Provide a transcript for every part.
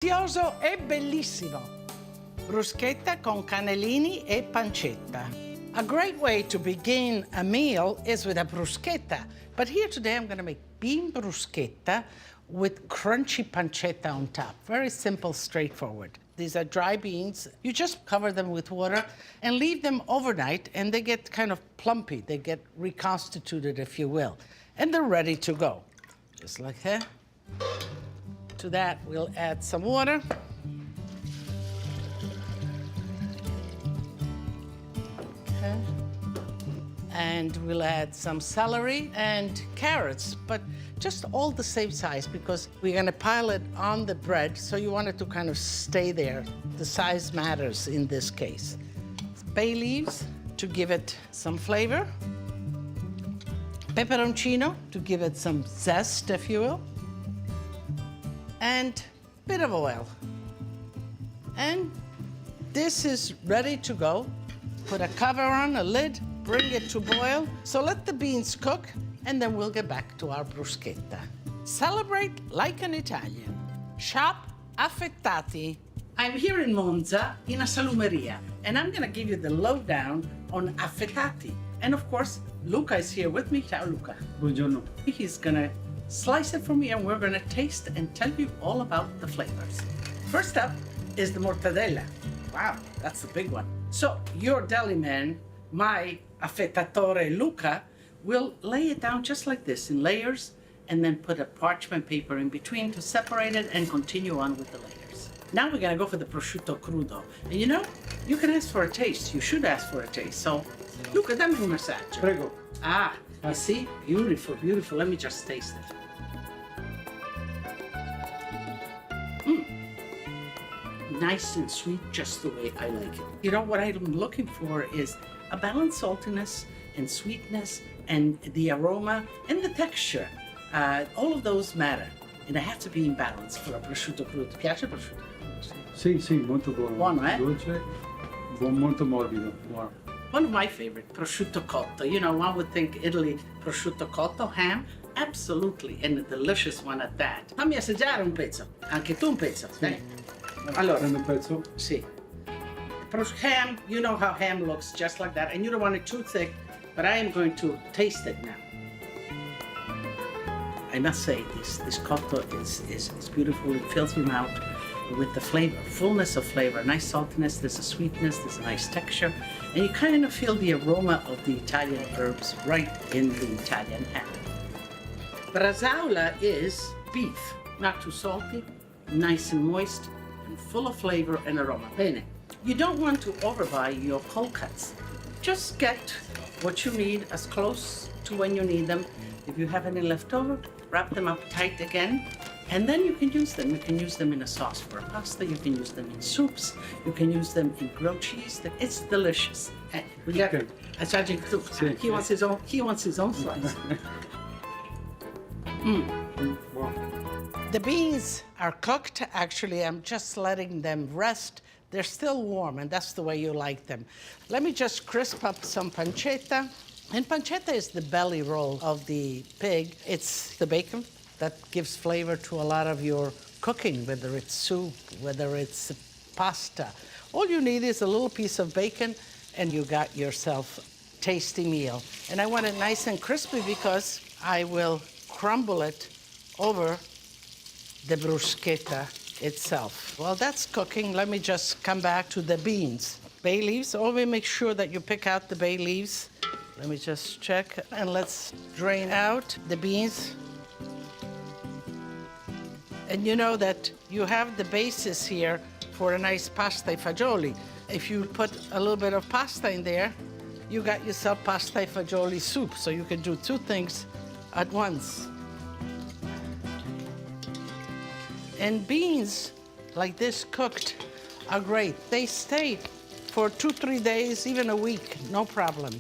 Delizioso e bellissimo. Bruschetta con cannellini e pancetta. A great way to begin a meal is with a bruschetta. But here today I'm going to make bean bruschetta with crunchy pancetta on top. Very simple, straightforward. These are dry beans. You just cover them with water and leave them overnight, and they get kind of plumpy. They get reconstituted, if you will. And they're ready to go. Just like that. To that, we'll add some water. Okay. And we'll add some celery and carrots, but just all the same size because we're gonna pile it on the bread, so you want it to kind of stay there. The size matters in this case. Bay leaves to give it some flavor. Peperoncino to give it some zest, if you will. And a bit of oil. And this is ready to go. Put a cover on, a lid, bring it to boil. So let the beans cook, and then we'll get back to our bruschetta. Celebrate like an Italian. Shop affettati. I'm here in Monza in a salumeria, and I'm gonna give you the lowdown on affettati. And of course, Luca is here with me. Ciao, Luca. Buongiorno. He's gonna slice it for me, and we're gonna taste and tell you all about the flavors. First up is the mortadella. Wow, that's the big one. So your deli man, my affettatore Luca, will lay it down just like this in layers and then put a parchment paper in between to separate it and continue on with the layers. Now we're gonna go for the prosciutto crudo. And you know, you can ask for a taste. You should ask for a taste. So, Luca, dammi un massaggio. Prego. Ah, you see? Beautiful, beautiful. Let me just taste it. Nice and sweet, just the way I like it. You know, what I'm looking for is a balanced saltiness and sweetness and the aroma and the texture. All of those matter. And they have to be in balance for a prosciutto crudo. Ti piace il prosciutto crudo? Sì, sì, molto buono. Buono, eh? Dolce, molto morbido. Buono. One of my favorite, prosciutto cotto. You know, one would think Italy, prosciutto cotto, ham. Absolutely, and a delicious one at that. Fammi assaggiare un pezzo. Anche tu un pezzo, dai. Allora, Prendo un pezzo? sì. Ham, you know how ham looks, just like that. And you don't want it too thick, but I am going to taste it now. I must say, this cotto is beautiful. It fills your mouth with the flavor, fullness of flavor, nice saltiness, there's a sweetness, there's a nice texture, and you kind of feel the aroma of the Italian herbs right in the Italian ham. Brasaola is beef, not too salty, nice and moist, and full of flavor and aroma. Bene. You don't want to overbuy your cold cuts. Just get what you need as close to when you need them. If you have any left over, wrap them up tight again, and then you can use them. You can use them in a sauce for a pasta, you can use them in soups, you can use them in grilled cheese. It's delicious. We got assaggi tu. Sì. He wants his own slice. Buono. The beans are cooked. Actually, I'm just letting them rest. They're still warm, and that's the way you like them. Let me just crisp up some pancetta. And pancetta is the belly roll of the pig. It's the bacon that gives flavor to a lot of your cooking, whether it's soup, whether it's pasta. All you need is a little piece of bacon, and you got yourself a tasty meal. And I want it nice and crispy because I will crumble it over the bruschetta itself. Well, that's cooking. Let me just come back to the beans. Bay leaves, always make sure that you pick out the bay leaves. Let me just check, and let's drain out the beans. And you know that you have the basis here for a nice pasta e fagioli. If you put a little bit of pasta in there, you got yourself pasta e fagioli soup, so you can do two things at once. And beans like this cooked are great. They stay for 2-3 days, even a week, no problem,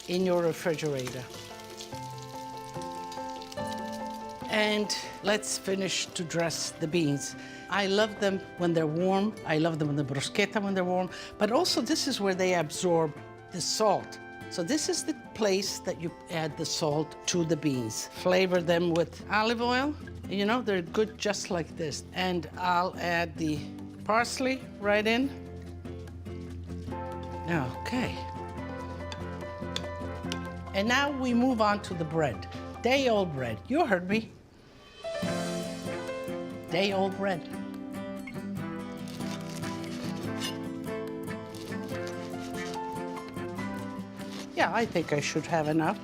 in your refrigerator. And let's finish to dress the beans. I love them when they're warm. I love them in the bruschetta when they're warm. But also, this is where they absorb the salt So this is the place that you add the salt to the beans. Flavor them with olive oil. You know, they're good just like this. And I'll add the parsley right in. Okay. And now we move on to the bread. Day-old bread. You heard me. Day-old bread. Yeah, I think I should have enough.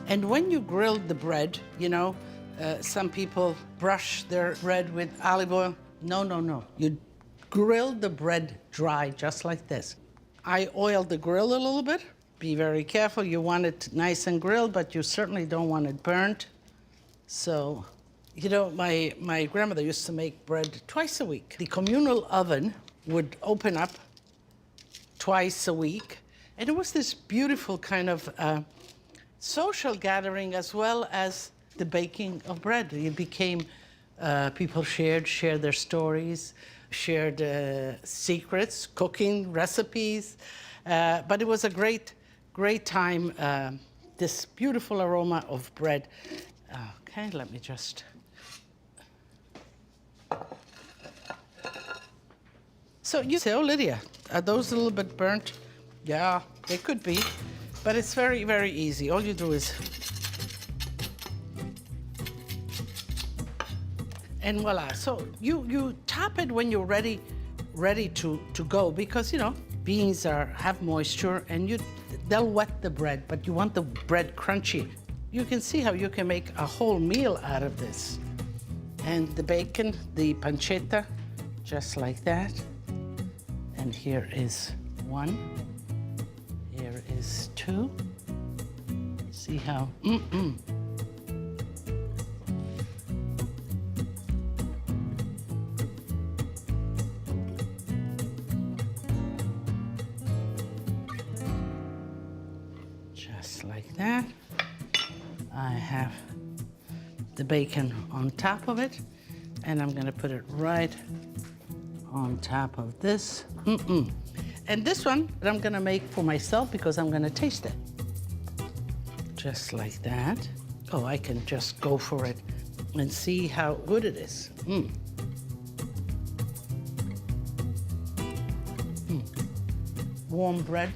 And when you grill the bread, you know, some people brush their bread with olive oil. No, no, no. You grill the bread dry, just like this. I oiled the grill a little bit. Be very careful. You want it nice and grilled, but you certainly don't want it burnt. So, you know, my grandmother used to make bread twice a week. The communal oven would open up twice a week. And it was this beautiful kind of social gathering as well as the baking of bread. It became, people shared their stories, shared secrets, cooking recipes. But it was a great time, this beautiful aroma of bread. Okay, let me just. So you say, oh, Lydia, are those a little bit burnt? Yeah, they could be, but it's very, very easy. All you do is, and voila. So you top it when you're ready to go, because, you know, beans have moisture and they'll wet the bread, but you want the bread crunchy. You can see how you can make a whole meal out of this. And the bacon, the pancetta, just like that. And here is one. Here is two. See how, Just like that. I have the bacon on top of it, and I'm gonna put it right on top of this. And this one I'm gonna make for myself because I'm gonna taste it. Just like that. Oh, I can just go for it and see how good it is. Warm bread,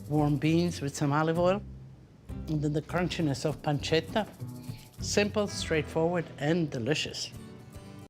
warm beans with some olive oil, and then the crunchiness of pancetta. Simple, straightforward, and delicious.